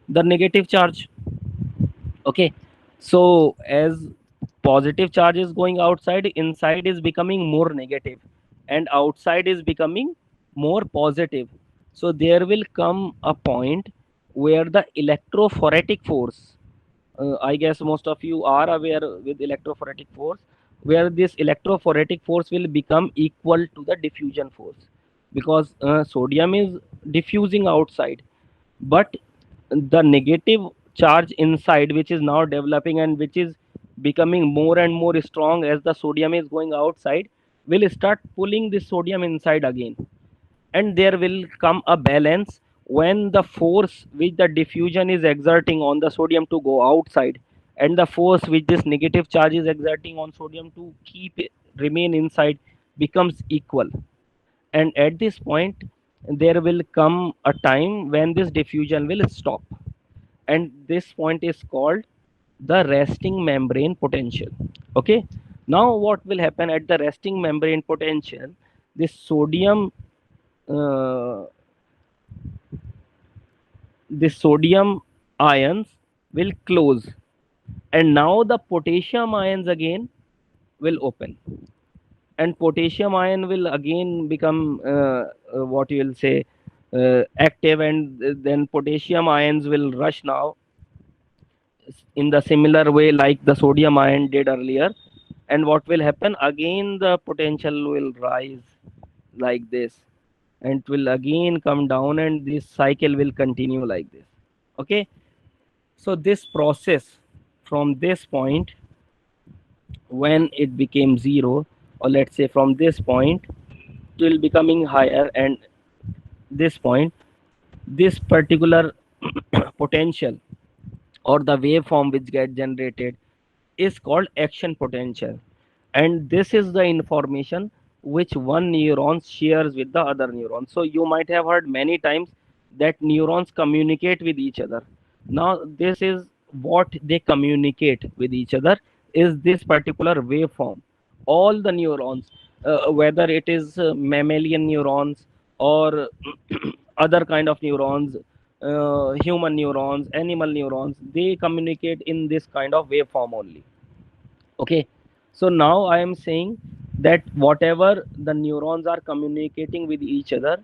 The negative charge. Okay, so as positive charge is going outside, inside is becoming more negative and outside is becoming more positive. So there will come a point where the electrophoretic force, I guess most of you are aware with electrophoretic force, where this electrophoretic force will become equal to the diffusion force, because sodium is diffusing outside, but the negative charge inside, which is now developing and which is becoming more and more strong as the sodium is going outside, will start pulling the sodium inside again, and there will come a balance when the force which the diffusion is exerting on the sodium to go outside and the force which this negative charge is exerting on sodium to keep it remain inside becomes equal. And at this point there will come a time when this diffusion will stop, and this point is called the resting membrane potential. Okay, now what will happen at the resting membrane potential? This sodium, uh, the sodium ions will close, and now the potassium ions again will open, and potassium ion will again become what you will say active, and then potassium ions will rush now in the similar way like the sodium ion did earlier. And what will happen again, the potential will rise like this, and it will again come down, and this cycle will continue like this. Okay, so this process from this point, when it became zero, or let's say from this point it will becoming higher, and this point, this particular potential or the waveform which get generated is called action potential, and this is the information which one neuron shares with the other neuron. So you might have heard many times that neurons communicate with each other. Now this is what they communicate with each other, is this particular waveform. All the neurons, whether it is mammalian neurons or other kind of neurons, human neurons, animal neurons, they communicate in this kind of waveform only. Okay, so now I am saying that whatever the neurons are communicating with each other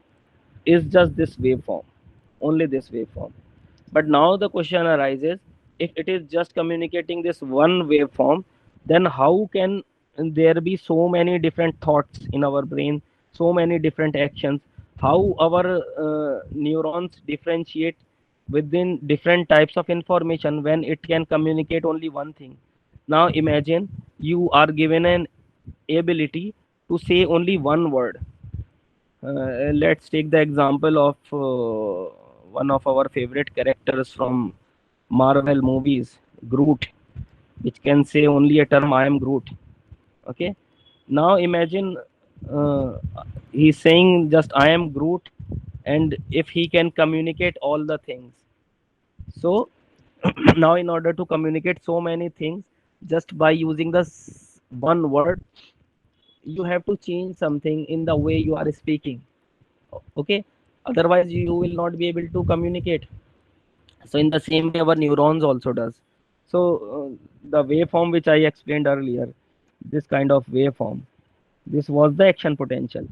is just this waveform, only this waveform. But now the question arises, if it is just communicating this one waveform, then how can there be so many different thoughts in our brain, so many different actions? How our neurons differentiate within different types of information when it can communicate only one thing? Now imagine you are given an ability to say only one word. Let's take the example of one of our favorite characters from Marvel movies, Groot, which can say only a term, I am Groot. Okay. Now imagine uh, he's saying just I am Groot, and if he can communicate all the things. So now in order to communicate so many things just by using this one word, you have to change something in the way you are speaking. Okay, otherwise you will not be able to communicate. So in the same way our neurons also does. So the waveform which I explained earlier, this kind of waveform, this was the action potential.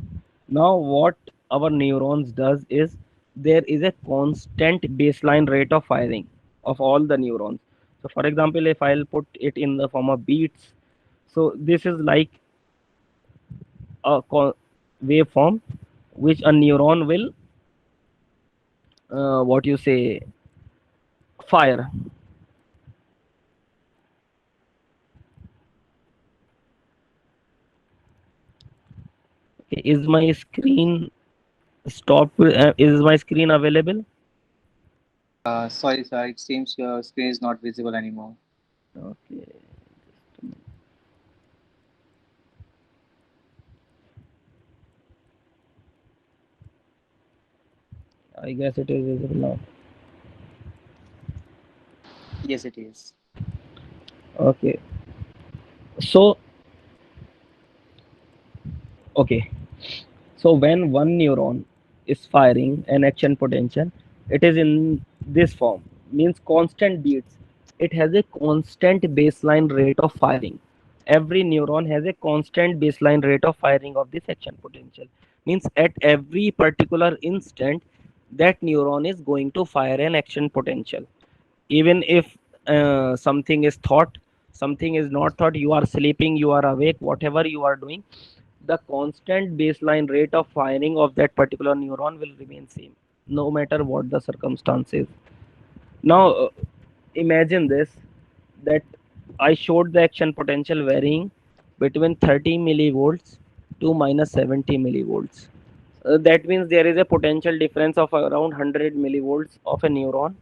Now what our neurons does is, there is a constant baseline rate of firing of all the neurons. So for example, if I'll put it in the form of beats, so this is like a waveform which a neuron will what you say fire. Okay, is my screen stopped? Is my screen available? Sorry, sir. It seems your screen is not visible anymore. Okay, I guess it is visible now. Yes, it is. Okay, so okay, so when one neuron is firing an action potential, it is in this form. means constant beats. It has a constant baseline rate of firing. Every neuron has a constant baseline rate of firing of this action potential. Means at every particular instant, that neuron is going to fire an action potential. Even if something is thought, something is not thought, you are sleeping, you are awake, whatever you are doing, the constant baseline rate of firing of that particular neuron will remain same, no matter what the circumstances. Now imagine this, that I showed the action potential varying between 30 millivolts to minus 70 millivolts. That means there is a potential difference of around 100 millivolts of a neuron,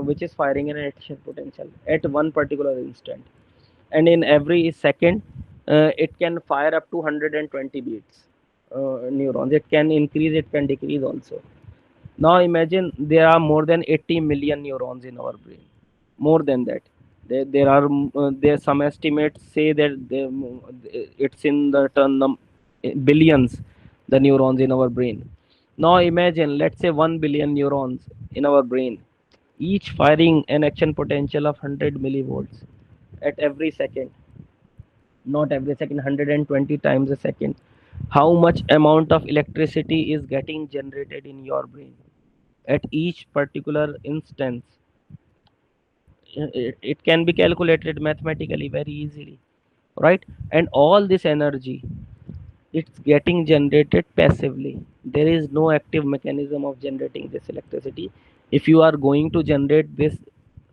which is firing an action potential at one particular instant. And in every second, it can fire up to 120 beats. Neurons. It can increase, it can decrease also. Now imagine there are more than 80 million neurons in our brain. More than that, there are there some estimates say that it's in the billions, the neurons in our brain. Now imagine, let's say 1 billion neurons in our brain, each firing an action potential of 100 millivolts at every second. Not every second, 120 times a second. How much amount of electricity is getting generated in your brain at each particular instance? It can be calculated mathematically very easily, right? And all this energy, it's getting generated passively. There is no active mechanism of generating this electricity. If you are going to generate this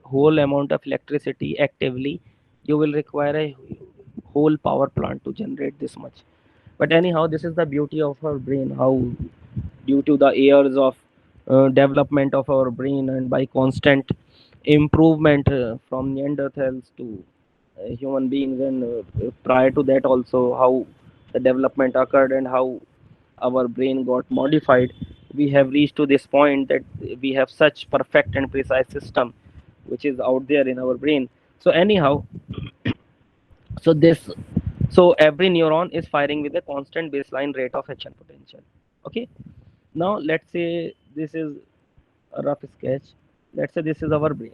whole amount of electricity actively, you will require a whole power plant to generate this much. But anyhow, this is the beauty of our brain, how due to the years of development of our brain, and by constant improvement from Neanderthals to human beings, and prior to that also, how the development occurred and how our brain got modified, we have reached to this point that we have such perfect and precise system which is out there in our brain. So anyhow, so this, so every neuron is firing with a constant baseline rate of action potential. Okay. Now let's say this is a rough sketch. Let's say this is our brain.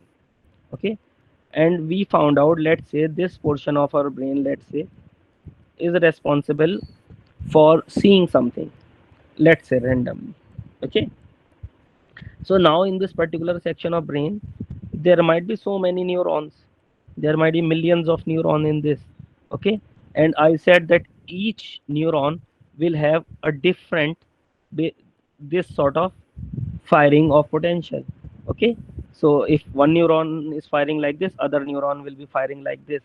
Okay. And we found out, let's say this portion of our brain, let's say, is responsible for seeing something, let's say randomly. Okay. So now in this particular section of brain, there might be so many neurons, there might be millions of neurons in this. Okay. And I said that each neuron will have a different this sort of firing of potential. Okay. So if one neuron is firing like this, other neuron will be firing like this,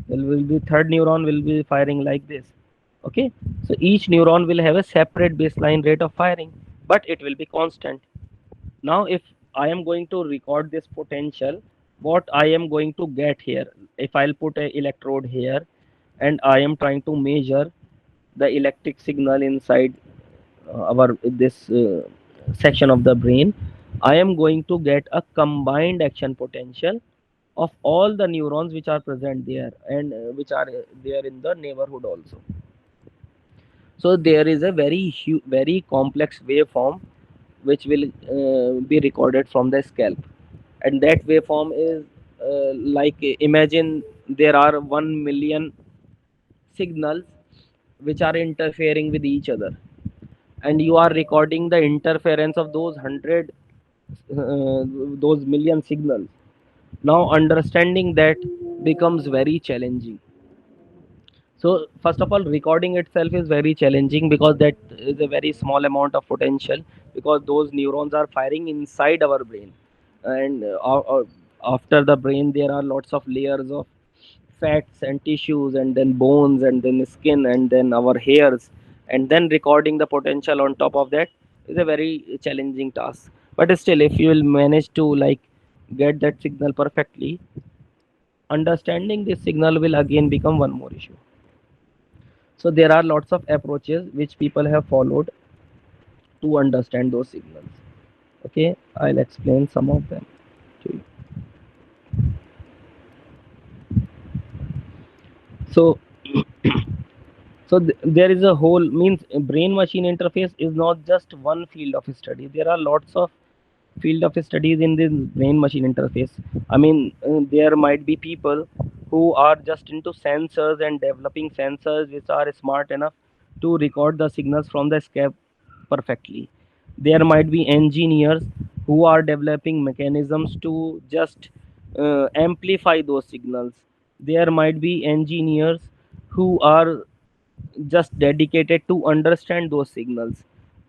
there will be third neuron will be firing like this. Okay. So each neuron will have a separate baseline rate of firing, but it will be constant. Now if I am going to record this potential, what I am going to get here, if I'll put a electrode here and I am trying to measure the electric signal inside our this section of the brain, I am going to get a combined action potential of all the neurons which are present there, and which are there in the neighborhood also. So there is a very complex waveform which will be recorded from the scalp, and that waveform is like, imagine there are 1 million signals which are interfering with each other, and you are recording the interference of those 100 those million signals. Now understanding that becomes very challenging. So first of all, recording itself is very challenging because that is a very small amount of potential, because those neurons are firing inside our brain, and after the brain there are lots of layers of fats and tissues, and then bones, and then skin, and then our hairs, and then recording the potential on top of that is a very challenging task. But still, if you will manage to like get that signal perfectly, understanding this signal will again become one more issue. So there are lots of approaches which people have followed to understand those signals. Okay, I'll explain some of them to you. So there is a whole, means brain machine interface is not just one field of study. There are lots of field of studies in this brain machine interface. I mean, there might be people who are just into sensors and developing sensors which are smart enough to record the signals from the scape perfectly. There might be engineers who are developing mechanisms to just amplify those signals. There might be engineers who are just dedicated to understand those signals.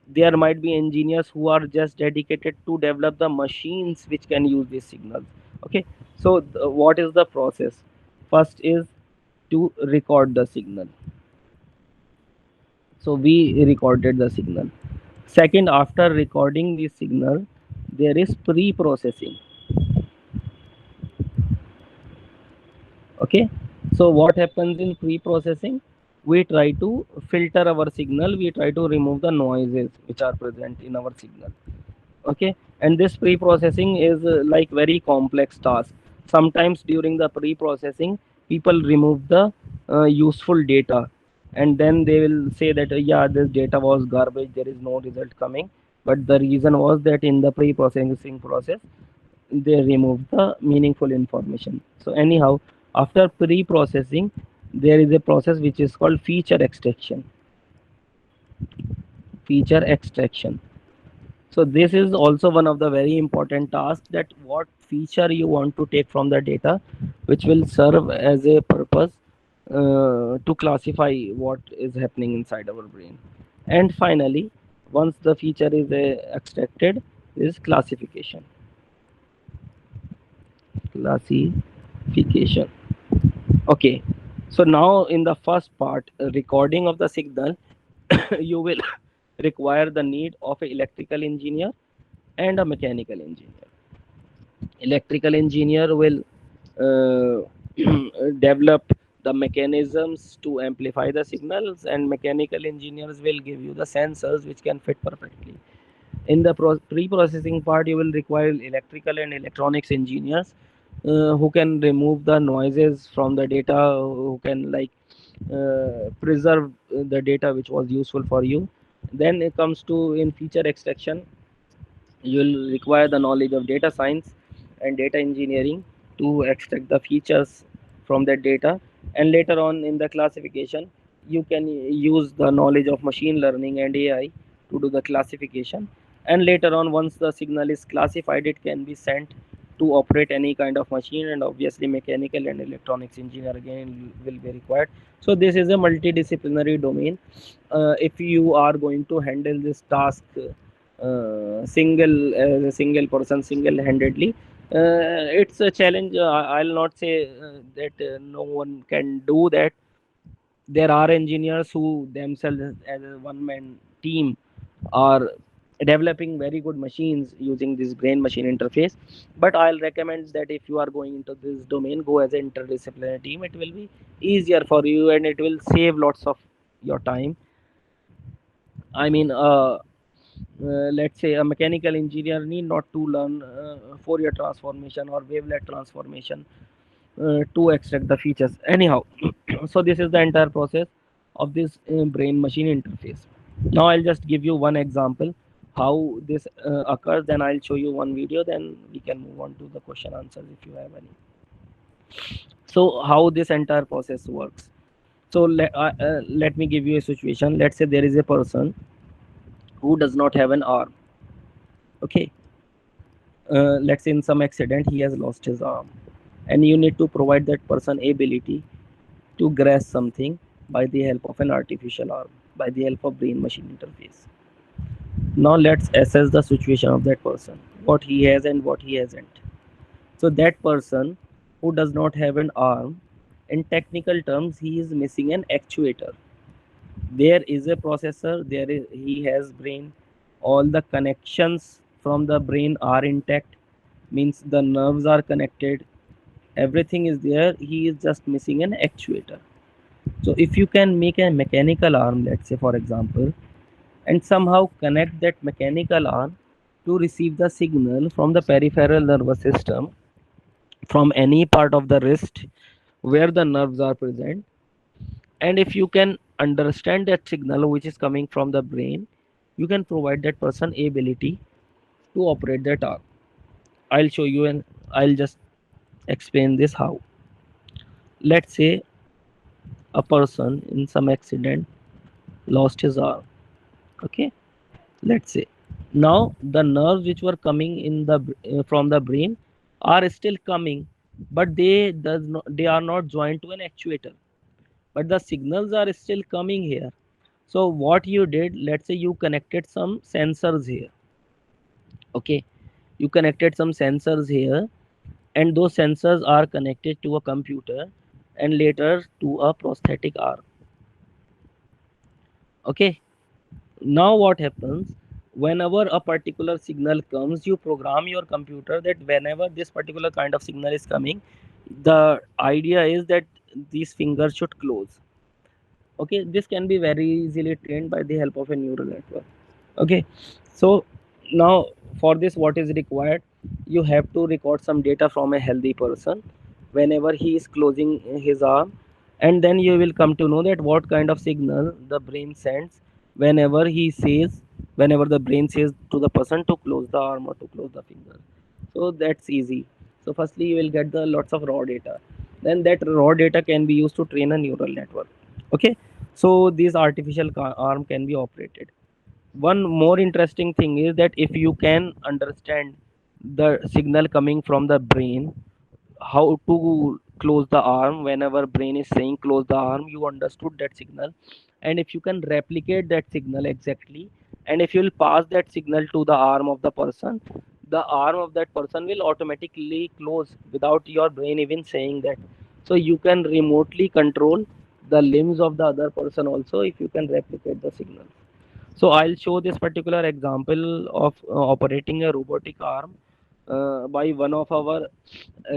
There might be engineers who are just dedicated to develop the machines which can use these signals. Okay, so what is the process? First is to record the signal. So we recorded the signal. Second, after recording the signal, there is pre-processing. Okay, so what happens in pre-processing? We try to filter our signal, we try to remove the noises which are present in our signal. Okay, and this pre-processing is like very complex task. Sometimes during the pre-processing, people remove the useful data, and then they will say that yeah, this data was garbage, there is no result coming. But the reason was that in the pre-processing process they remove the meaningful information. So anyhow, after pre-processing, there is a process which is called feature extraction. Feature extraction. So this is also one of the very important tasks, that what feature you want to take from the data, which will serve as a purpose to classify what is happening inside our brain. And finally, once the feature is extracted, is classification. Classification. Okay. So now in the first part, recording of the signal, you will require the need of an electrical engineer and a mechanical engineer. Electrical engineer will uh, develop the mechanisms to amplify the signals, and mechanical engineers will give you the sensors which can fit perfectly. In the pre-processing part, you will require electrical and electronics engineers who can remove the noises from the data, who can like preserve the data which was useful for you. Then it comes to in feature extraction, you will require the knowledge of data science and data engineering to extract the features from that data. And later on in the classification, you can use the knowledge of machine learning and AI to do the classification. And later on, once the signal is classified, it can be sent to operate any kind of machine, and obviously mechanical and electronics engineer again will be required. So this is a multidisciplinary domain. If you are going to handle this task single as a single person single-handedly, it's a challenge. I'll not say that no one can do that. There are engineers who themselves as a one-man team are developing very good machines using this brain machine interface. But I'll recommend that if you are going into this domain, go as an interdisciplinary team. It will be easier for you and it will save lots of your time. I mean, let's say a mechanical engineer need not to learn Fourier transformation or wavelet transformation to extract the features. Anyhow, so this is the entire process of this brain machine interface. Now I'll just give you one example how this occurs, then I'll show you one video, then we can move on to the question answers if you have any. So how this entire process works. So let me give you a situation. Let's say there is a person who does not have an arm. Okay, let's say in some accident he has lost his arm, and you need to provide that person ability to grasp something by the help of an artificial arm, by the help of brain machine interface. Now let's assess the situation of that person, what he has and what he hasn't. So that person who does not have an arm, in technical terms he is missing an actuator. There is a processor, there is, he has brain, all the connections from the brain are intact, means the nerves are connected, everything is there, he is just missing an actuator. So if you can make a mechanical arm, let's say for example, and somehow connect that mechanical arm to receive the signal from the peripheral nervous system, from any part of the wrist where the nerves are present, and if you can understand that signal which is coming from the brain, you can provide that person ability to operate that arm. I'll show you and I'll just explain this how. Let's say a person in some accident lost his arm. Okay, let's say now the nerves which were coming in the from the brain are still coming, but they are not joined to an actuator, but the signals are still coming here. So what you did, let's say you connected some sensors here. Okay, you connected some sensors here, and those sensors are connected to a computer and later to a prosthetic arm. Okay, now what happens, whenever a particular signal comes, you program your computer that whenever this particular kind of signal is coming, the idea is that these fingers should close. Okay, this can be very easily trained by the help of a neural network. Okay, so now for this what is required, you have to record some data from a healthy person whenever he is closing his arm, and then you will come to know that what kind of signal the brain sends whenever he says, whenever the brain says to the person to close the arm or to close the finger. So that's easy. So firstly you will get the lots of raw data, then that raw data can be used to train a neural network. Okay, so this artificial arm can be operated. One more interesting thing is that if you can understand the signal coming from the brain, how to close the arm, whenever brain is saying close the arm, you understood that signal, and if you can replicate that signal exactly, and if you will pass that signal to the arm of the person, the arm of that person will automatically close without your brain even saying that. So you can remotely control the limbs of the other person also if you can replicate the signal. So I'll show this particular example of operating a robotic arm by one of our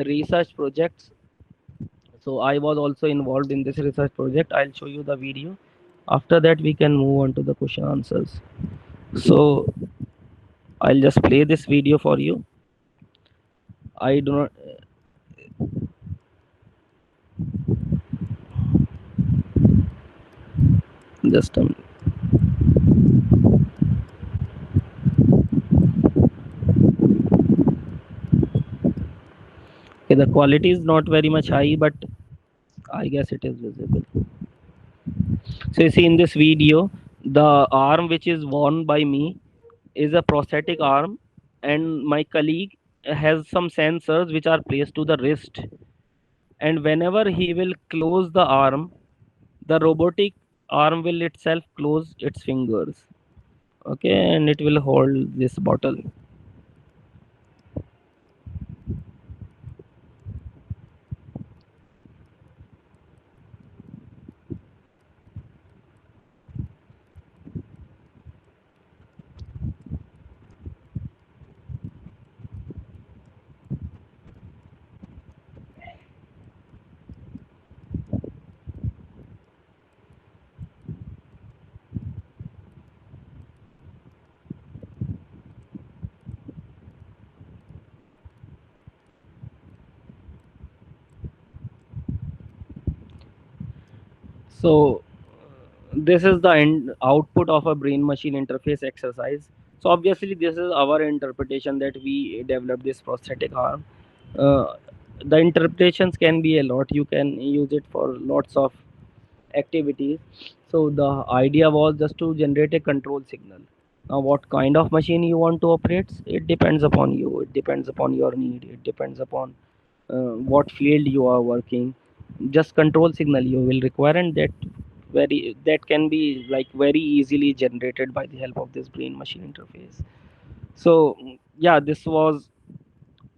research projects. So I was also involved in this research project. I'll show you the video. After that, we can move on to the question answers. So I'll just play this video for you. I do not just okay. The quality is not very much high, but I guess it is visible. So you see in this video, the arm which is worn by me is a prosthetic arm, and my colleague has some sensors which are placed to the wrist, and whenever he will close the arm, the robotic arm will itself close its fingers. Okay, and it will hold this bottle. So this is the end output of a brain machine interface exercise. So obviously this is our interpretation that we developed this prosthetic arm. uh, the interpretations can be a lot, you can use it for lots of activities. So the idea was just to generate a control signal. Now what kind of machine you want to operate, it depends upon you, it depends upon your need, it depends upon what field you are working. Just control signal you will require, and that can be like very easily generated by the help of this brain machine interface. So yeah, this was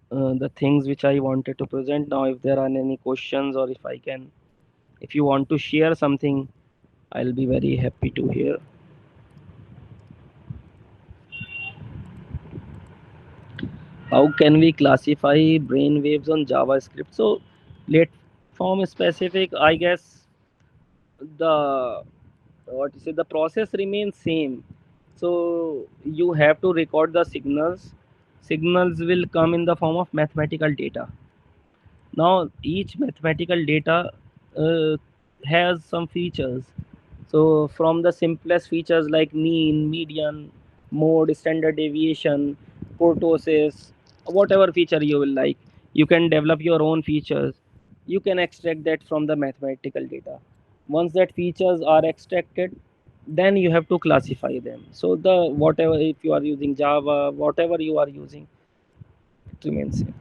the things which I wanted to present. Now if there are any questions, or if you want to share something, I'll be very happy to hear. How can we classify brain waves on JavaScript? So platform specific, I guess the what you say, the process remains same. So you have to record the signals will come in the form of mathematical data. Now each mathematical data uh, has some features. So from the simplest features like mean, median, mode, standard deviation, kurtosis, whatever feature you will like. You can develop your own features. You can extract that from the mathematical data. Once that features are extracted, then you have to classify them. So the whatever, if you are using Java, whatever you are using, it remains same.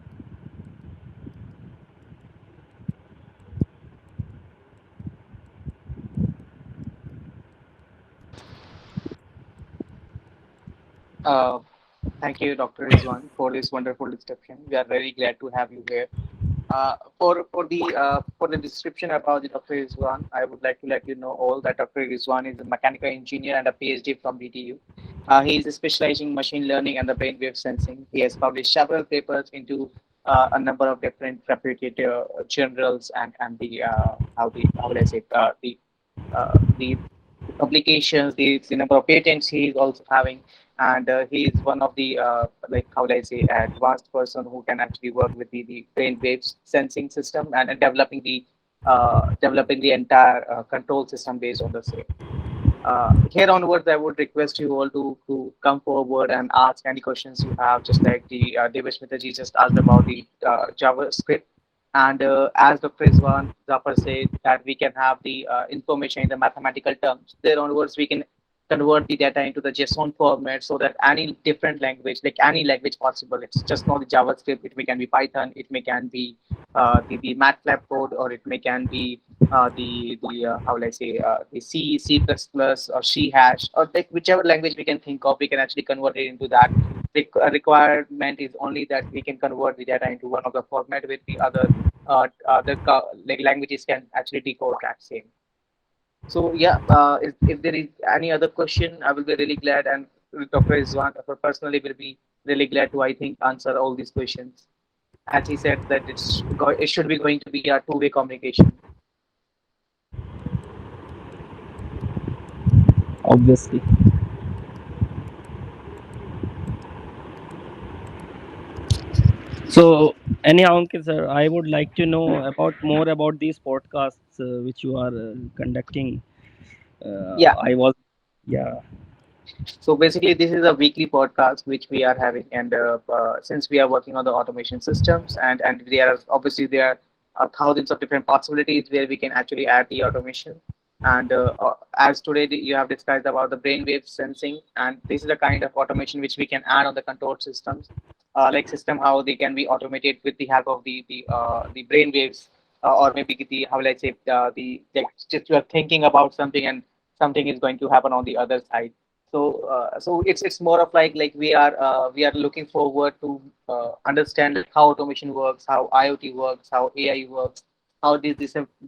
Uh, Thank you, Dr. Rizwan, for this wonderful description. We are very glad to have you here. For the description about the Dr. Rizwan, I would like to let you know all that Dr. Rizwan is a mechanical engineer and a PhD from DTU. He is specializing in machine learning and the brainwave sensing. He has published several papers into a number of different reputed journals and how would I say the publications, the number of patents he is also having, and he is one of the like how would I say advanced person who can actually work with the brain waves sensing system and developing the entire control system based on the same. Here onwards, I would request you all to come forward and ask any questions you have, just like the David Smitaji just asked about the JavaScript. And as Dr. Rizwan Zafar said, that we can have the information in the mathematical terms. There onwards, we can convert the data into the JSON format so that any different language, like any language possible, it's just not the JavaScript. It may can be Python, it may can be the MATLAB code, or it may can be the how will I say the C, C++, or C hash, or like whichever language we can think of, we can actually convert it into that. The requirement is only that we can convert the data into one of the format with the like languages can actually decode that same. So yeah, if there is any other question, I will be really glad, and Dr. Izwan personally will be really glad to I think answer all these questions. As he said that it should be going to be a two-way communication. Obviously. So anyhow, Ankit sir, I would like to know about more about these podcasts which you are conducting. Yeah. I was, yeah. So basically, this is a weekly podcast which we are having, and since we are working on the automation systems, and there are thousands of different possibilities where we can actually add the automation. And as today you have discussed about the brainwave sensing, and this is the kind of automation which we can add on the control systems, like system how they can be automated with the help of the brainwaves, or maybe the how will I say the like just you are thinking about something and something is going to happen on the other side. So it's more of like we are looking forward to understand like how automation works, how IoT works, how AI works, how these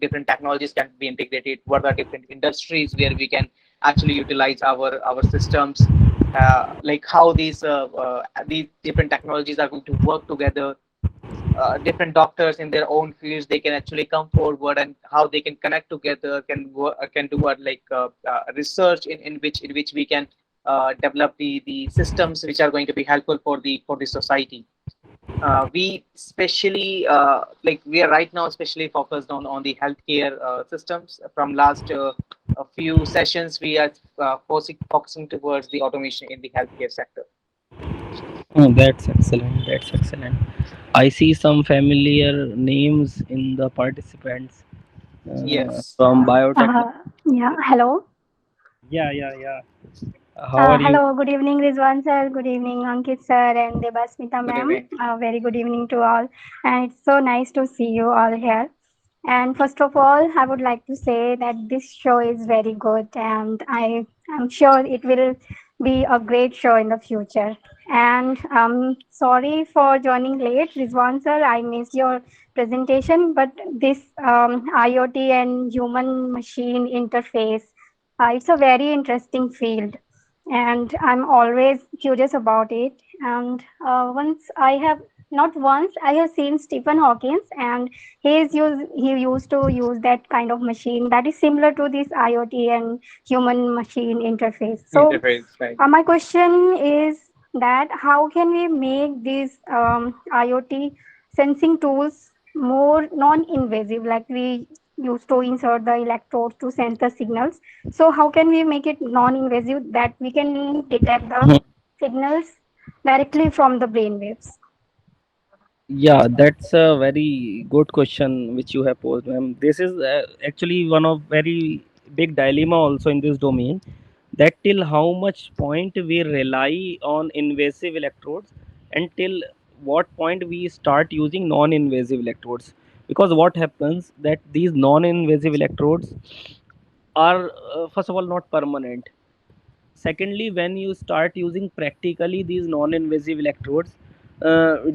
different technologies can be integrated, what are different industries where we can actually utilize our systems, like how these different technologies are going to work together. Different doctors in their own fields, they can actually come forward, and how they can connect together, can do what research in which we can develop the systems which are going to be helpful for the society. We especially like we are right now especially focused on the healthcare systems. From last a few sessions, we are focusing towards the automation in the healthcare sector. Oh, that's excellent. That's excellent. I see some familiar names in the participants Yes. from biotech. Uh, yeah, hello. Yeah, yeah, yeah. How are you? Hello, good evening, Rizwan sir. Good evening, Ankit sir and Debasmita Good ma'am. evening. Very good evening to all. And it's so nice to see you all here. And first of all, I would like to say that this show is very good, and I am sure it will be a great show in the future. And sorry for joining late, Rizwan sir. I missed your presentation, but this IoT and human machine interface, it's a very interesting field, and I'm always curious about it. And once I have not once I have seen Stephen Hawkins, and he used to use that kind of machine that is similar to this IoT and human machine interface. So Interface, right? my question is that how can we make these IoT sensing tools more non-invasive, like we used to insert the electrodes to sense the signals. So how can we make it non-invasive that we can detect the signals directly from the brain waves. Yeah, that's a very good question which you have posed, ma'am. This is actually one of very big dilemma also in this domain. That till how much point we rely on invasive electrodes, and till what point we start using non-invasive electrodes. Because what happens that these non-invasive electrodes are first of all not permanent. Secondly, when you start using practically these non-invasive electrodes,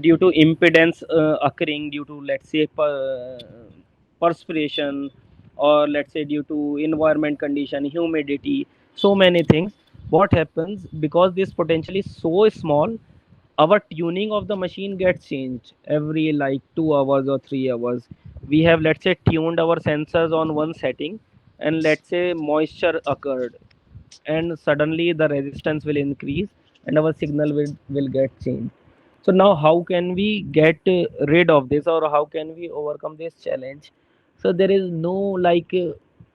due to impedance occurring due to, let's say, perspiration, or let's say due to environment condition, humidity, so many things, what happens, because this potential is so small, our tuning of the machine gets changed every like 2 hours or 3 hours. We have, let's say, tuned our sensors on one setting, and let's say moisture occurred, and suddenly the resistance will increase and our signal will get changed. So now how can we get rid of this, or how can we overcome this challenge? So there is no like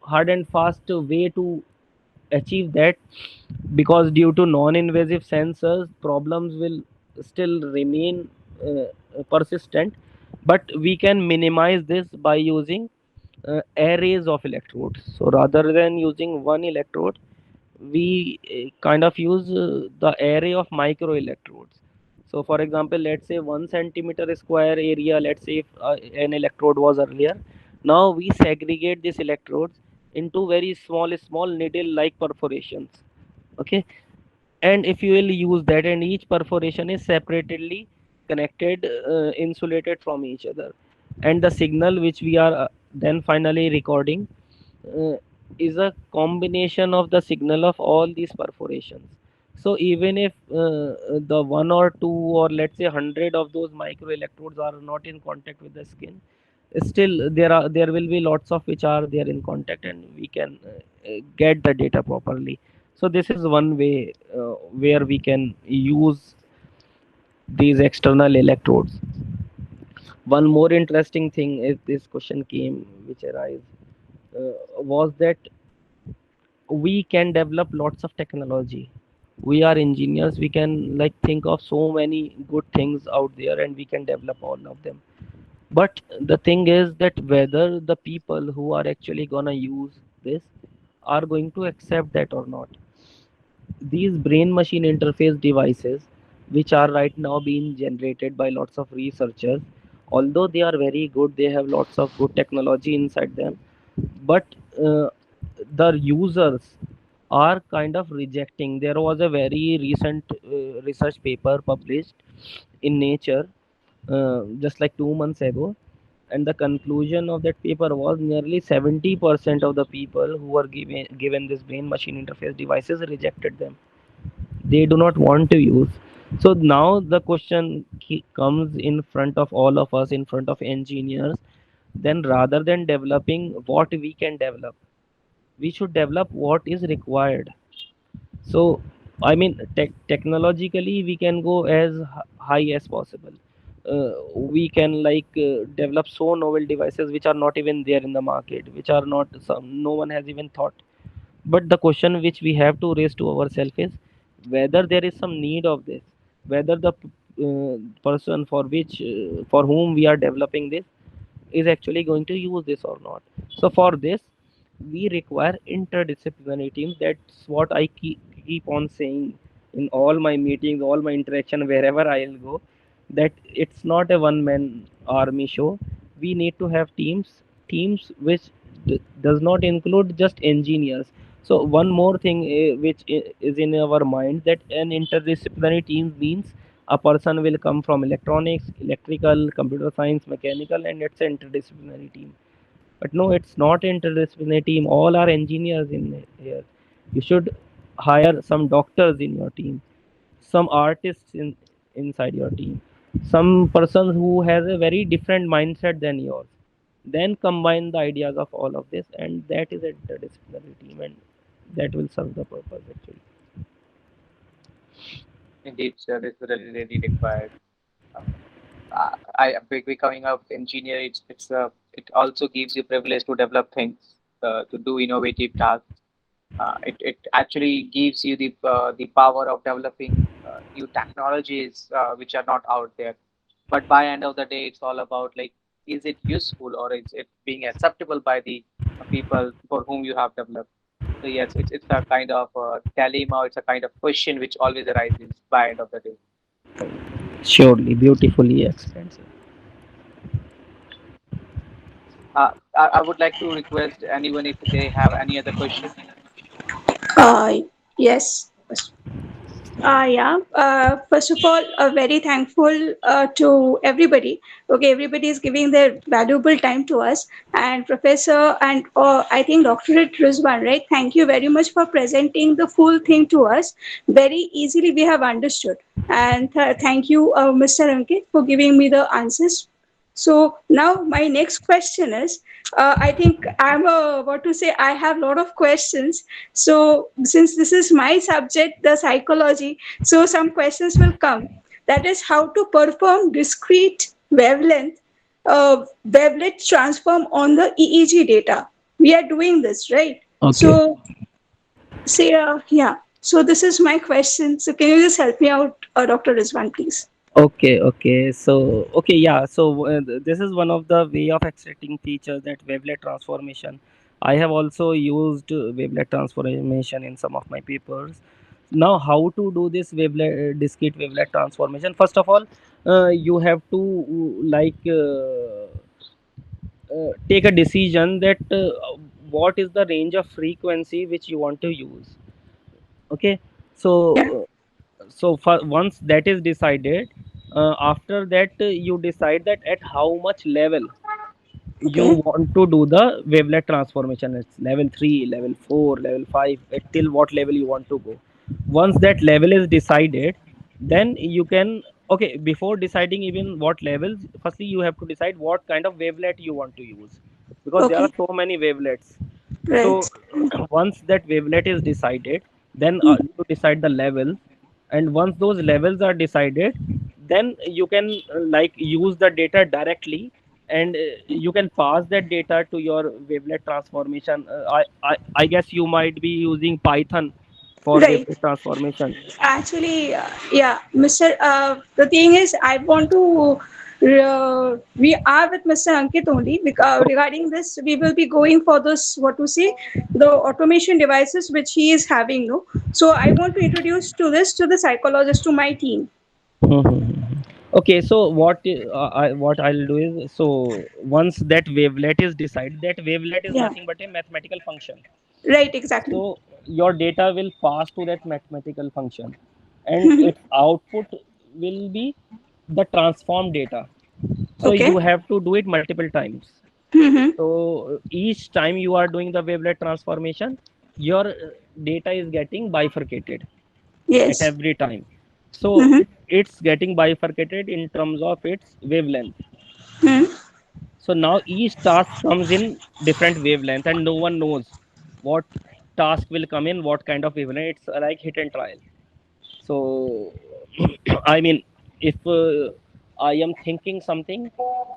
hard and fast way to achieve that, because due to non-invasive sensors problems will still remain persistent, but we can minimize this by using arrays of electrodes. So rather than using one electrode, we kind of use the array of micro electrodes. So for example, let's say 1 centimeter square area, let's say if an electrode was earlier, now we segregate these electrodes into very small needle like perforations. Okay, and if you will use that, and each perforation is separately connected, insulated from each other, and the signal which we are then finally recording uh, is a combination of the signal of all these perforations. So even if the one or two, or let's say 100 of those micro electrodes are not in contact with the skin, still there will be lots of which are there in contact, and we can get the data properly. So this is one way where we can use these external electrodes. One more interesting thing is this question came which arise, was that we can develop lots of technology. We are engineers, we can like think of so many good things out there, and we can develop all of them. But the thing is that whether the people who are actually gonna use this are going to accept that or not. These brain machine interface devices, which are right now being generated by lots of researchers, although they are very good, they have lots of good technology inside them, but the users are kind of rejecting. There was a very recent research paper published in Nature just like 2 months ago, and the conclusion of that paper was nearly 70% of the people who were given this brain machine interface devices rejected them. They do not want to use. So now the question comes in front of all of us, in front of engineers, then rather than developing what we can develop, we should develop what is required. So I mean, technologically we can go as high as possible. We can like develop so novel devices which are not even there in the market, which are not some, no one has even thought. But the question which we have to raise to ourselves is whether there is some need of this, whether the person for which for whom we are developing this is actually going to use this or not. So for this, we require interdisciplinary teams. That's what I keep on saying in all my meetings, all my interaction, wherever I'll go, that it's not a one man army show. We need to have teams which does not include just engineers. So one more thing which is in our mind, that an interdisciplinary team means a person will come from electronics, electrical, computer science, mechanical, and it's an interdisciplinary team. But no, it's not interdisciplinary team. All are engineers in here. You should hire some doctors in your team, some artists inside your team, some person who has a very different mindset than yours. Then combine the ideas of all of this, and that is a interdisciplinary team, and that will serve the purpose actually. Indeed, sir, this is really required. Uh, becoming a engineer, it also gives you privilege to develop things, to do innovative tasks. It actually gives you the power of developing new technologies which are not out there. But by end of the day, it's all about like, is it useful or is it being acceptable by the people for whom you have developed? So yes, it's a kind of dilemma. It's a kind of question which always arises by end of the day. Surely, beautifully explained, sir. I would like to request anyone if they have any other question. Uh, yes. Yeah. First of all, very thankful to everybody. Okay, everybody is giving their valuable time to us. And Professor and I think Dr. Rizwan, right? Thank you very much for presenting the full thing to us. Very easily we have understood. And thank you, Mr. Ankit, for giving me the answers. So now my next question is, I think I'm about to say I have a lot of questions. So since this is my subject, the psychology, so some questions will come. That is how to perform discrete wavelet transform on the EEG data. We are doing this, right? Okay. So say, yeah. So this is my question. So can you just help me out, Dr. Rizwan, please? Okay, okay. So, okay, yeah. So, this is one of the way of extracting features, that wavelet transformation. I have also used wavelet transformation in some of my papers. Now, how to do this wavelet, discrete wavelet transformation? First of all, you have to take a decision that what is the range of frequency which you want to use. Okay, Yeah. so for once that is decided, after that you decide that at how much level you Okay. want to do the wavelet transformation. It's level 3, level 4, level 5, till what level you want to go. Once that level is decided, then you can, okay, before deciding even what levels, firstly you have to decide what kind of wavelet you want to use, because there are Okay. so many wavelets. Right. So once that wavelet is decided, then you decide the level, and once those levels are decided, then you can use the data directly, and you can pass that data to your wavelet transformation. I guess you might be using Python for Right. wavelet transformation. Actually, yeah, Mr. The thing is, I want to. We are with Mr. Ankit only because regarding this, we will be going for this. What to say, the automation devices which he is having. No, so I want to introduce to this to the psychologist to my team. Mhm. Okay, so what I'll do is, so once that wavelet is decided, that wavelet is Yeah. nothing but a mathematical function. Right. Exactly. So your data will pass to that mathematical function, and its output will be the transformed data. So Okay. you have to do it multiple times. Mm-hmm. So each time you are doing the wavelet transformation, your data is getting bifurcated at Yes. every time. So Mm-hmm. it's getting bifurcated in terms of its wavelength. Mm-hmm. So now each task comes in different wavelength, and no one knows what task will come in what kind of wavelength. It's like hit and trial. So I mean, if I am thinking something,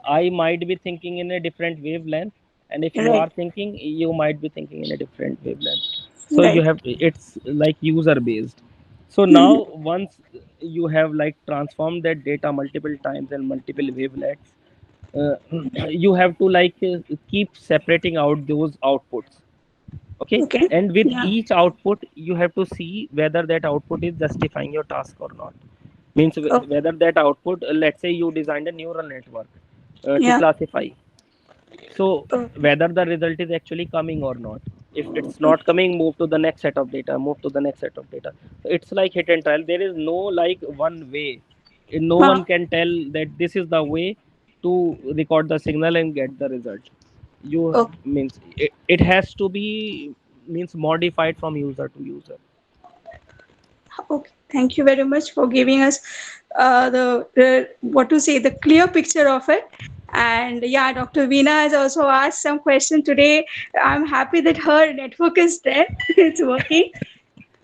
I might be thinking in a different wavelength, and if you are Right. thinking, you might be thinking in a different wavelength. So you Right. have, it's like user based. So Mm-hmm. now once you have like transformed that data multiple times and multiple wavelengths, uh, you have to keep separating out those outputs. Okay, Okay. and with Yeah. each output you have to see whether that output is justifying your task or not. Means Oh. whether that output, let's say you designed a neural network to Yeah. classify, so Oh. whether the result is actually coming or not. If it's Okay. not coming, move to the next set of data, move to the next set of data. So it's like hit and trial. There is no like one way. No Huh. one can tell that this is the way to record the signal and get the result. You Okay. means it has to be, means modified from user to user. Okay, thank you very much for giving us the what to say the clear picture of it. And yeah, Dr. Veena has also asked some question today. I'm happy that her network is there; it's working.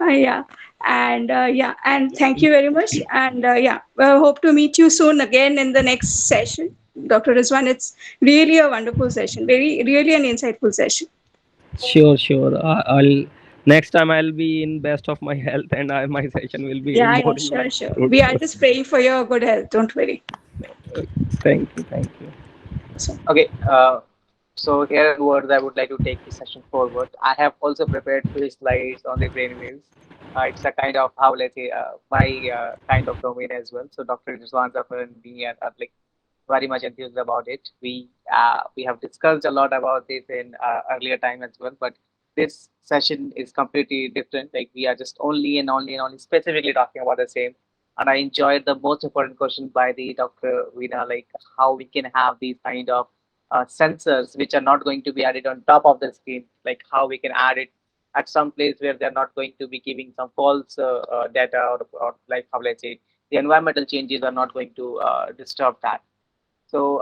Yeah, and yeah, and thank you very much. And yeah, hope to meet you soon again in the next session, Dr. Rizwan. It's really a wonderful session, very really an insightful session. Sure, sure. I'll Next time I'll be in best of my health, and my session will be Yeah, more yeah, sure, sure. We are fruitful. just praying for your good health. Don't worry. Thank you, thank you. So, Okay, so here onwards, I would like to take this session forward. I have also prepared few slides on the brainwaves. It's a kind of how let's say my kind of domain as well. So Dr. Rizwan Zafar and me are like very much enthused about it. We have discussed a lot about this in earlier time as well, but this session is completely different. Like we are just only specifically talking about the same. And I enjoyed the most important question by the Dr. Veena, like how we can have these kind of sensors which are not going to be added on top of the screen, like how we can add it at some place where they're not going to be giving some false data, or like how let's say the environmental changes are not going to disturb that. So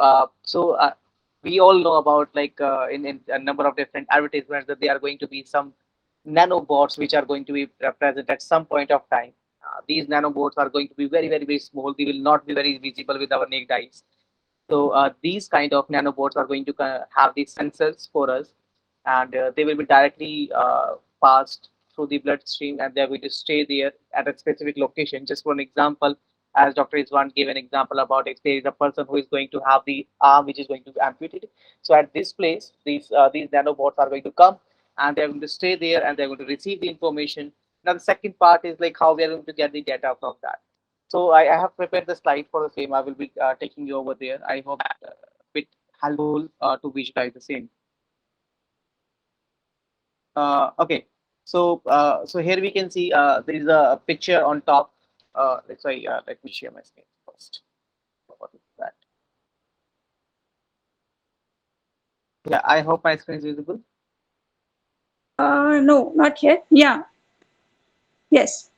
we all know about like in a number of different advertisements that there are going to be some nanobots which are going to be present at some point of time. These nanobots are going to be very small. They will not be very visible with our naked eyes. So these kind of nanobots are going to have these sensors for us, and they will be directly passed through the bloodstream, and they're going to stay there at a specific location. Just for an example, as Dr. Iswan gave an example about if there is a person who is going to have the arm which is going to be amputated. So at this place, these nanobots are going to come, and they're going to stay there, and they're going to receive the information. Now the second part is like how we are going to get the data from that. So I have prepared the slide for the same. I will be taking you over there. I hope that bit helpful to visualize the same. Okay, so here we can see there is a picture on top. Sorry, let me share my screen first. What is that? Yeah, I hope my screen is visible. no, not yet. Yeah, yes.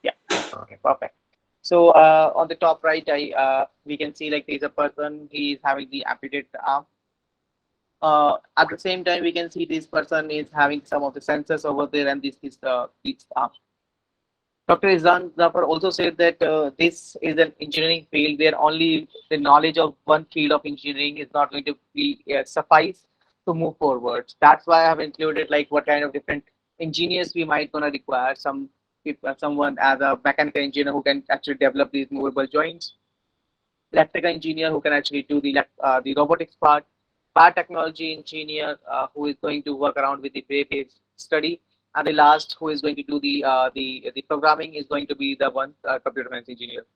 Yeah. Okay, perfect. So on the top right, I we can see like there's a person. He is having the amputated arm. At the same time, we can see this person is having some of the sensors over there, and this is this Dr. Izan Zafar also said that this is an engineering field where only the knowledge of one field of engineering is not going to be suffice to move forward. That's why I have included like what kind of different engineers we might gonna require. Some people, someone as a mechanical engineer who can actually develop these movable joints, electrical engineer who can actually do the robotics part, power technology engineer who is going to work around with the base study, and the last who is going to do the programming is going to be the one computer science engineer.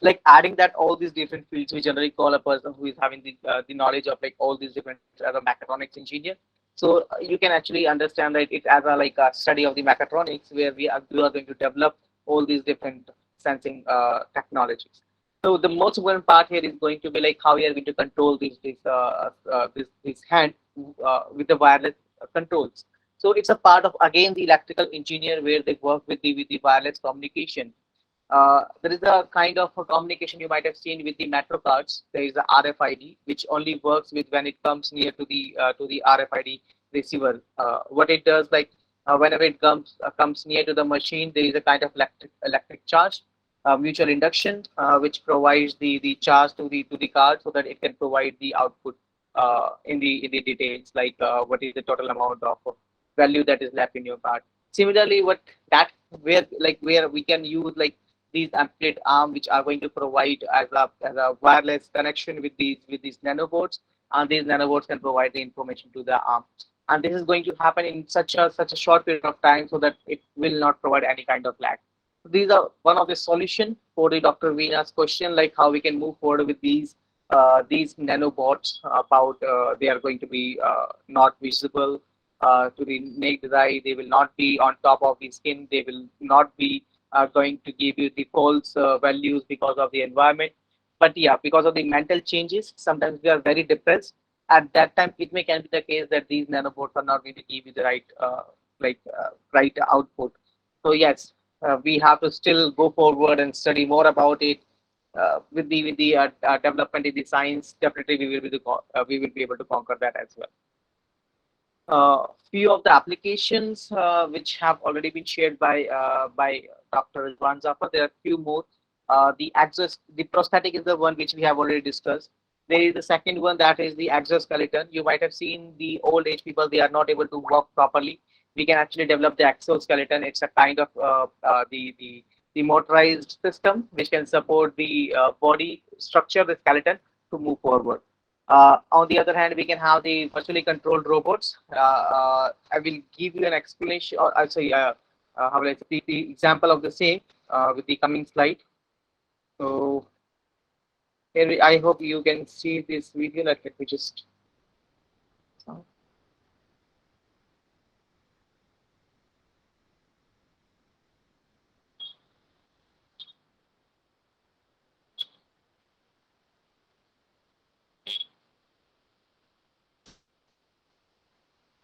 Like adding that all these different fields, we generally call a person who is having the knowledge of like all these different as a mechatronics engineer. So you can actually understand that it as a like a study of the mechatronics where we are going to develop all these different sensing technologies. So the most important part here is going to be like how we are going to control this hand with the wireless controls. So it's a part of again the electrical engineer where they work with the wireless communication. There is a kind of a communication you might have seen with the metro cards. There is a RFID, which only works with when it comes near to the RFID receiver. What it does, like whenever it comes near to the machine, there is a kind of electric charge, mutual induction, which provides the charge to the card so that it can provide the output in the details, like what is the total amount of value that is left in your card. Similarly, what that where we can use like these amped arm which are going to provide as a wireless connection with these nanobots, and these nanobots can provide the information to the arm, and this is going to happen in such a short period of time so that it will not provide any kind of lag. So these are one of the solution for the Dr. Veena's question, like how we can move forward with these nanobots about they are going to be not visible to the naked eye. They will not be on top of the skin. They will not be going to give you the false values because of the environment. But yeah, because of the mental changes, sometimes we are very depressed. At that time, it may can be the case that these nanobots are not going to give you the right output. So yes, we have to still go forward and study more about it. With the development in the science, definitely we will be able to conquer that as well. Few of the applications which have already been shared by Dr. Rizwan Zafar. There are few more. The prosthetic is the one which we have already discussed. There is the second one, that is the exoskeleton. You might have seen the old age people; they are not able to walk properly. We can actually develop the exoskeleton. It's a kind of the motorized system which can support the body structure, the skeleton, to move forward. On the other hand, we can have the virtually controlled robots. I will give you an explanation, or I'll say, how will I say, the example of the same with the coming slide. So here, I hope you can see this video. Let me just.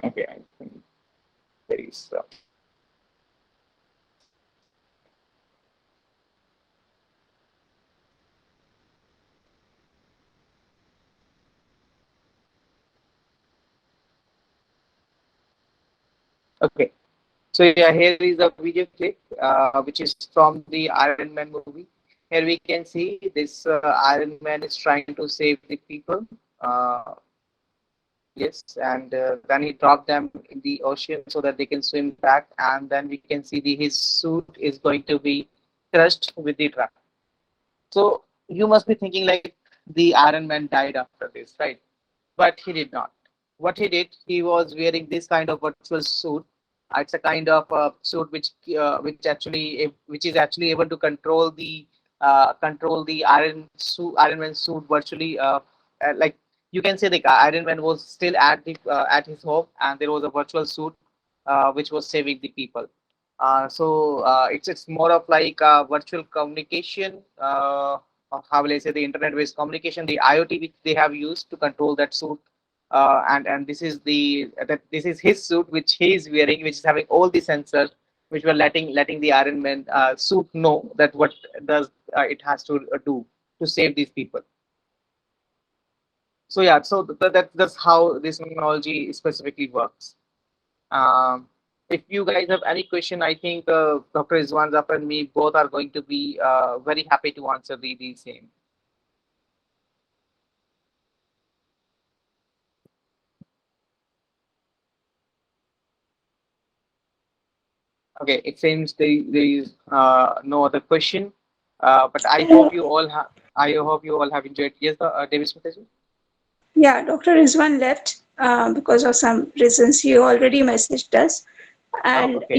Okay, I think there is. Okay, so yeah, here is a video clip which is from the Iron Man movie. Here we can see this Iron Man is trying to save the people. Yes, and then he dropped them in the ocean so that they can swim back, and then we can see his suit is going to be crushed with the trap. So you must be thinking like the Iron Man died after this, right? But he did not. What he did, he was wearing this kind of virtual suit. It's a kind of suit which is actually able to control the Iron Man suit virtually. Like you can say, the Iron Man was still at his home, and there was a virtual suit which was saving the people. It's more of like virtual communication. Or how will I say, the internet-based communication, the IoT which they have used to control that suit, and this is his suit which he is wearing, which is having all the sensors which were letting the Iron Man suit know that what does it has to do to save these people. So yeah, so that's how this technology specifically works. Um, if you guys have any question, I think Dr. Izwan Zafar and me both are going to be very happy to answer the same. Okay, it seems there is no other question, but I hope you all have enjoyed. Yes, David Smith. Yeah, Dr. Rizwan left because of some reasons. He already messaged us. Oh, And okay.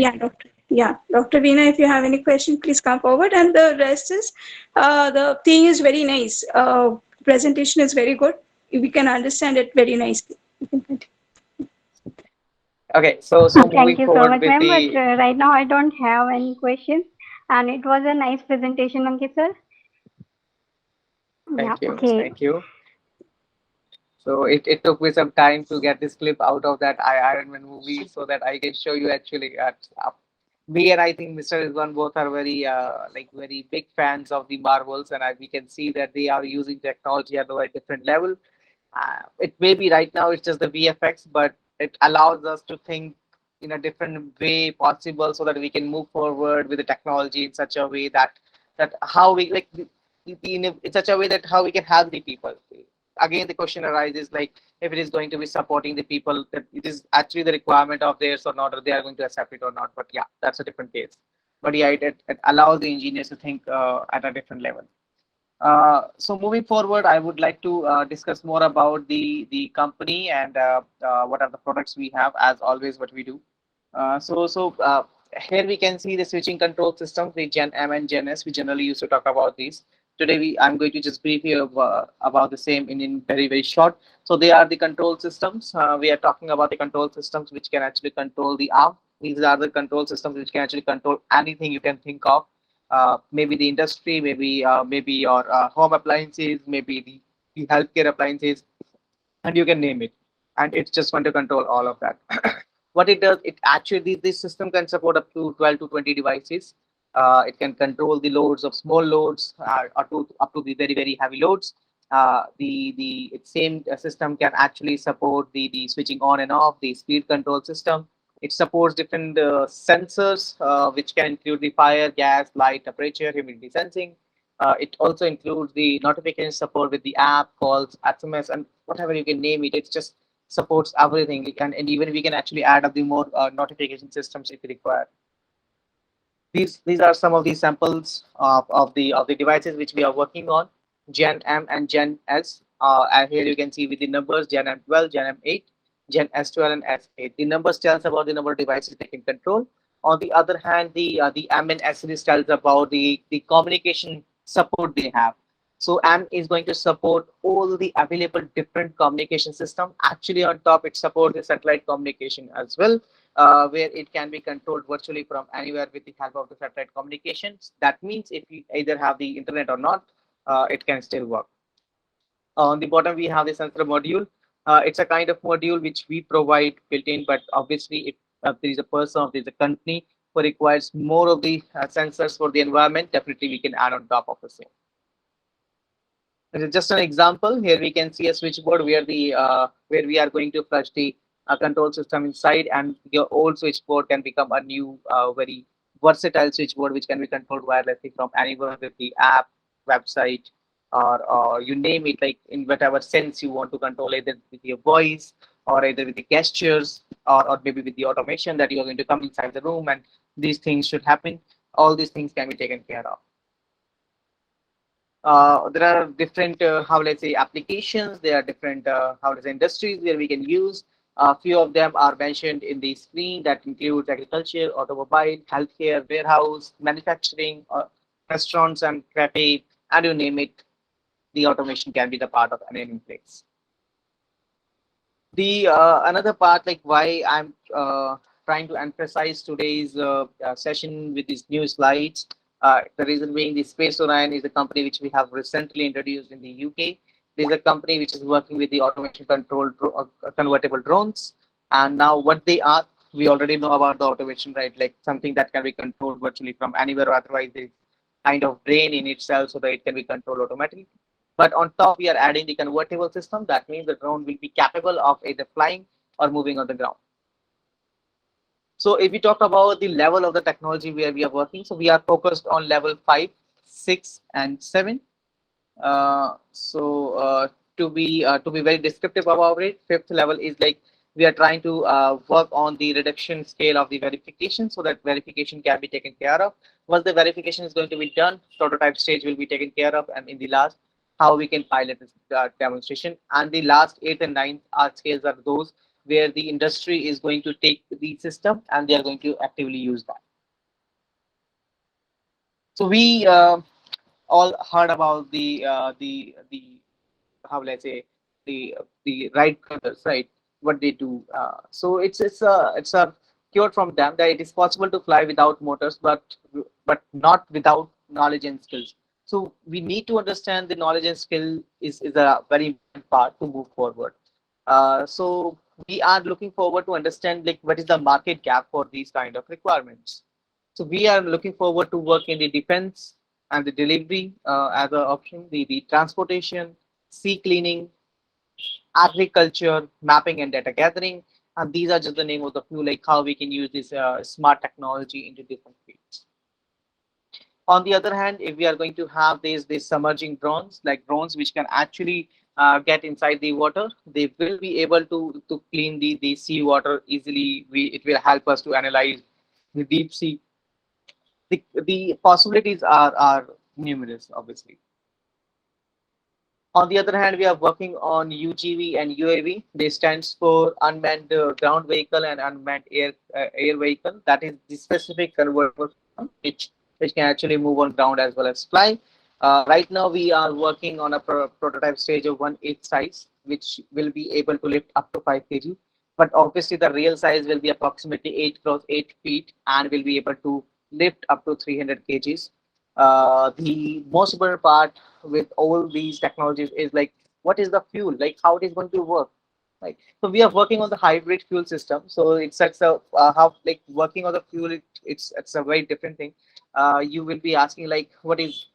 yeah, Dr. Veena, if you have any question, please come forward. And the rest is, the thing is very nice. Presentation is very good. We can understand it very nicely. You can continue. Okay, so moving Thank you so forward much, with ma'am. But the. right now, I don't have any questions. And it was a nice presentation, Ankit sir. Yeah, Thank you, okay. thank you. So it took me some time to get this clip out of that Iron Man movie so that I can show you actually. Me and I think Mr. Rizwan both are very very big fans of the Marvels, and we can see that they are using technology at a very different level. It may be right now it's just the VFX, but it allows us to think in a different way possible so that we can move forward with the technology in such a way that how we in such a way that how we can help the people. Again, the question arises, like, if it is going to be supporting the people, that it is actually the requirement of theirs or not, or they are going to accept it or not. But yeah, that's a different case. But yeah, it allows the engineers to think at a different level. So moving forward, I would like to discuss more about the company and what are the products we have. As always, what we do. Here we can see the switching control systems, the Gen M and Gen S. We generally used to talk about these. Today, I'm going to just brief you about the same in very short. So they are the control systems. We are talking about the control systems which can actually control the arm. These are the control systems which can actually control anything you can think of, maybe the industry, maybe your home appliances, maybe the healthcare appliances, and you can name it. And it's just going to control all of that. What it does, it actually this system can support up to 12 to 20 devices. It can control the loads of small loads up to the very heavy loads. The same system can actually support the switching on and off, the speed control system. It supports different sensors, which can include the fire, gas, light, temperature, humidity sensing. It also includes the notification support with the app, calls, SMS, and whatever you can name it. It just supports everything. And even we can actually add up the more notification systems if you require. These are some of the samples of the devices which we are working on, Gen M and Gen S. And here you can see with the numbers Gen M12, Gen M8, Gen S12, and S8. The numbers tells about the number of devices they can control. On the other hand, the M and S series tells about the communication support they have. So M is going to support all the available different communication system. Actually, on top, it supports the satellite communication as well, where it can be controlled virtually from anywhere with the help of the satellite communications. That means if you either have the internet or not, it can still work. On the bottom, we have the sensor module. It's a kind of module which we provide built in, but obviously, if there is a person or there is a company who requires more of the sensors for the environment, definitely we can add on top of the same. This is just an example. Here we can see a switchboard where we are going to flush the control system inside, and your old switchboard can become a new, very versatile switchboard which can be controlled wirelessly from anywhere with the app, website, or you name it, like in whatever sense you want to control, either with your voice or either with the gestures or maybe with the automation that you are going to come inside the room and these things should happen. All these things can be taken care of. There are different, how let's say, applications. There are different, how to say, industries where we can use. A few of them are mentioned in the screen that include agriculture, automobile, healthcare, warehouse, manufacturing, restaurants and cafe, and you name it, the automation can be the part of any place. The another part, like why I'm trying to emphasize today's session with these new slides. The reason being, the Space Orion is a company which we have recently introduced in the UK. This is a company which is working with the automation controlled convertible drones. And now what they are, we already know about the automation, right? Like something that can be controlled virtually from anywhere, or otherwise there's kind of brain in itself so that it can be controlled automatically. But on top, we are adding the convertible system. That means the drone will be capable of either flying or moving on the ground. So if we talk about the level of the technology where we are working, so we are focused on level 5, 6, and 7. So to be very descriptive about it, fifth level is like we are trying to work on the reduction scale of the verification so that verification can be taken care of. Once the verification is going to be done, prototype stage will be taken care of, and in the last, how we can pilot this demonstration. And the last eighth and ninth art scales are those where the industry is going to take the system and they are going to actively use that. So we all heard about the how will I say, the Wright brothers, right? What they do. So it's a cure from them that it is possible to fly without motors, but not without knowledge and skills. So we need to understand the knowledge and skill is a very important part to move forward. So we are looking forward to understand like what is the market gap for these kind of requirements. So we are looking forward to work in the defense and the delivery as an option, the transportation, sea cleaning, agriculture, mapping and data gathering. And these are just the name of the few, like how we can use this smart technology into different fields. On the other hand, if we are going to have these submerging drones, like drones which can actually get inside the water, they will be able to clean the sea water easily. It will help us to analyze the deep sea. The possibilities are numerous, obviously. On the other hand, we are working on UGV and UAV. They stands for unmanned ground vehicle and unmanned air vehicle. That is the specific convertible system which can actually move on ground as well as fly. Right now, we are working on a prototype stage of 1/8 size, which will be able to lift up to 5 kg. But obviously, the real size will be approximately 8 x 8 feet and will be able to lift up to 300 kgs. The most important part with all these technologies is like what is the fuel, like how it is going to work, right? So we are working on the hybrid fuel system. So it's such a how like working on the fuel, it's a very different thing. You will be asking like what is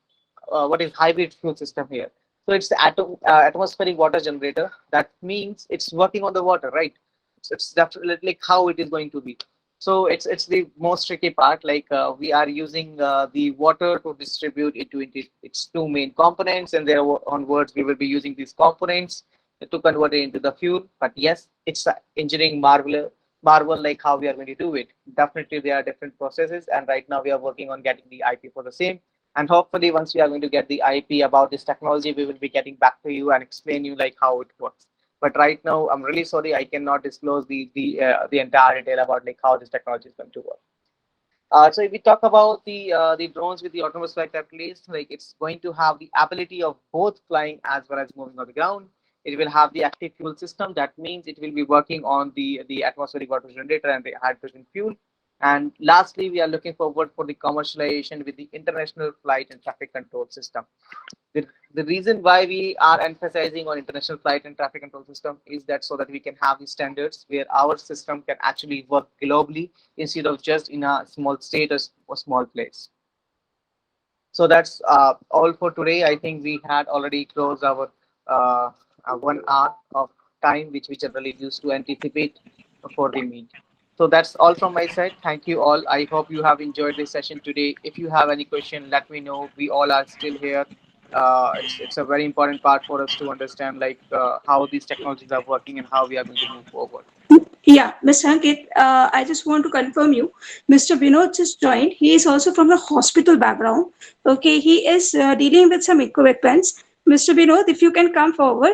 hybrid fuel system here? So it's the atmospheric water generator. That means it's working on the water, right? So it's definitely like how it is going to be. So it's the most tricky part. Like we are using the water to distribute it into its two main components, and there onwards we will be using these components to convert it into the fuel. But yes, it's a engineering marvel like how we are going to do it. Definitely, there are different processes, and right now we are working on getting the IP for the same. And hopefully, once we are going to get the IP about this technology, we will be getting back to you and explain you like how it works. But right now, I'm really sorry I cannot disclose the entire detail about like how this technology is going to work. So if we talk about the drones with the autonomous flight capabilities, like it's going to have the ability of both flying as well as moving on the ground. It will have the active fuel system. That means it will be working on the atmospheric water generator and the hydrogen fuel. And lastly, we are looking forward for the commercialization with the international flight and traffic control system. The reason why we are emphasizing on international flight and traffic control system is that so that we can have the standards where our system can actually work globally instead of just in a small state or small place. So that's all for today. I think we had already closed our 1 hour of time, which we generally use to anticipate for the meet. So that's all from my side. Thank you all. I hope you have enjoyed this session today. If you have any question, let me know. We all are still here. It's a very important part for us to understand like how these technologies are working and how we are going to move forward. Yeah, Mr. Ankit, I just want to confirm you. Mr. Vinod just joined. He is also from the hospital background. Okay, he is dealing with some equipments. Mr. Vinod, if you can come forward,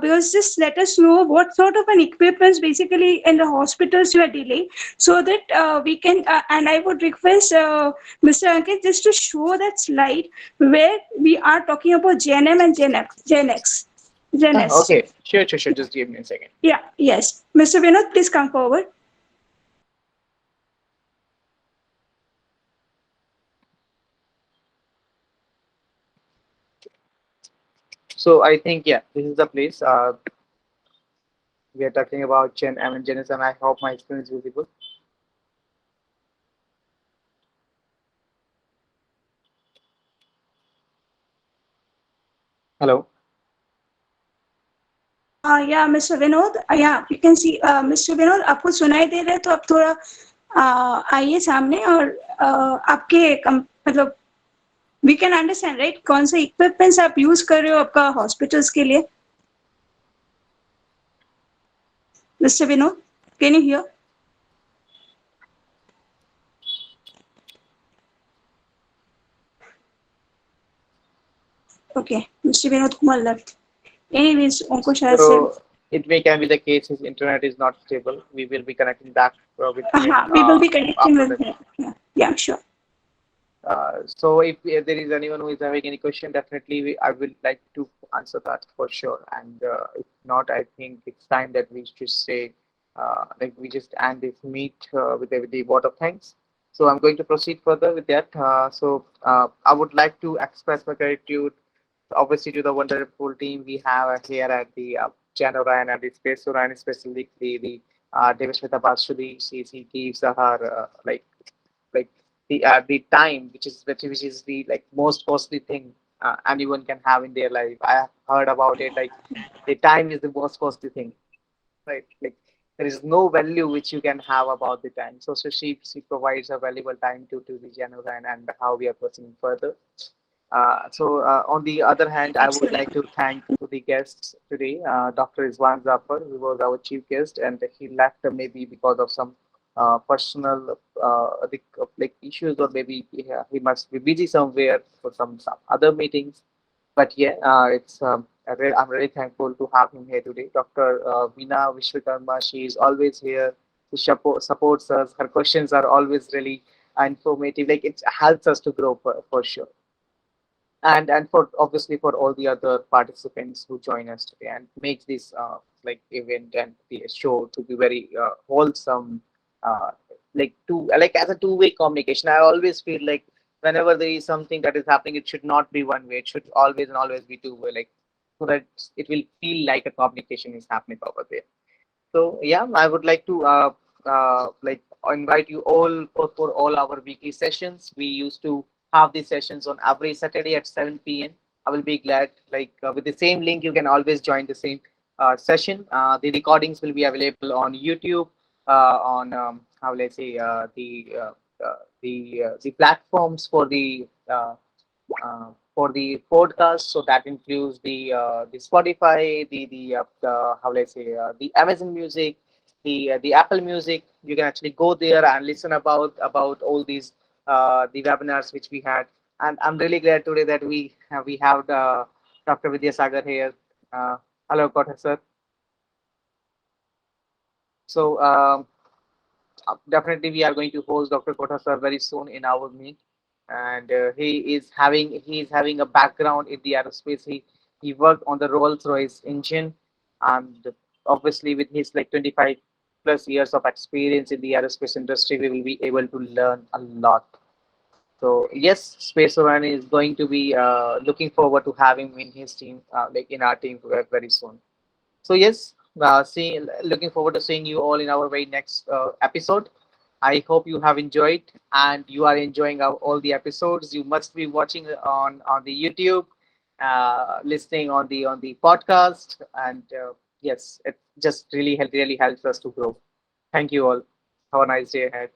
because just let us know what sort of an equipments basically in the hospitals you are dealing, so that we can. And I would request Mr. Ankit just to show that slide where we are talking about GNM and Gen X, Gen S. Okay, sure. Just give me a second. Yeah, yes. Mr. Vinod, please come forward. So I think yeah, this is the place. We are talking about Gen M and Genesis, and I hope my screen is visible. Hello. या mister Vinod या you can see mister Vinod आपको सुनाई दे रहा है तो आप थोड़ा आइए सामने और आपके मतलब वी कैन अंडरस्टैंड राइट कौन सा इक्विपमेंट्स आप यूज कर रहे हो आपका हॉस्पिटल्स के लिए mister Vinod can you here okay mister Vinod Kumar left anyways उनको शायद से So it may can be the case his internet is not stable. We will be connecting back with him हाँ we will be connecting after that. With ya sure So if there is anyone who is having any question, definitely I will like to answer that for sure. And if not, I think it's time that we should say like we just end this meet with the vote of thanks. So I'm going to proceed further with that. I would like to express my gratitude, obviously, to the wonderful team we have here at the Jan Orion and the Space Orion, especially the Devashmita Bashudi. She gives her like the time which is the like most costly thing anyone can have in their life. I have heard about it like the time is the most costly thing, right? Like there is no value which you can have about the time. So she provides a valuable time to the general and how we are proceeding further. On the other hand, I would like to thank to the guests today, Dr. Izwan Zafar, who was our chief guest, and he left maybe because of some personal like issues, or maybe he must be busy somewhere for some other meetings. But yeah, I'm really thankful to have him here today. Dr. Veena Vishwakarma, she is always here to supports us. Her questions are always really informative. Like it helps us to grow for sure, and for obviously for all the other participants who join us today and make this like event and the show to be very wholesome, uh, like as a two-way communication. I always feel like whenever there is something that is happening, it should not be one way. It should always and always be two-way, like so that it will feel like a communication is happening over there. So yeah, I would like to like invite you all for all our weekly sessions. We used to have these sessions on every Saturday at 7 p.m. I will be glad like with the same link you can always join the same session. The recordings will be available on YouTube. on how let's say the platforms for the podcast. So that includes the Spotify, the how let's say the Amazon Music, the Apple Music. You can actually go there and listen about all these the webinars which we had. And I'm really glad today that we have Dr. Vidyasagar here. Hello, Kotak sir. So definitely we are going to host Dr. Kota sir very soon in our meet, and he is having a background in the aerospace. He worked on the Rolls Royce engine, and obviously with his like 25 plus years of experience in the aerospace industry, we will be able to learn a lot. So yes, Space One is going to be looking forward to having him in his team, like in our team very soon. So yes, looking forward to seeing you all in our very next episode. I hope you have enjoyed and you are enjoying all the episodes. You must be watching on the YouTube, listening on the podcast, and yes, it just really helps us to grow. Thank you all. Have a nice day ahead.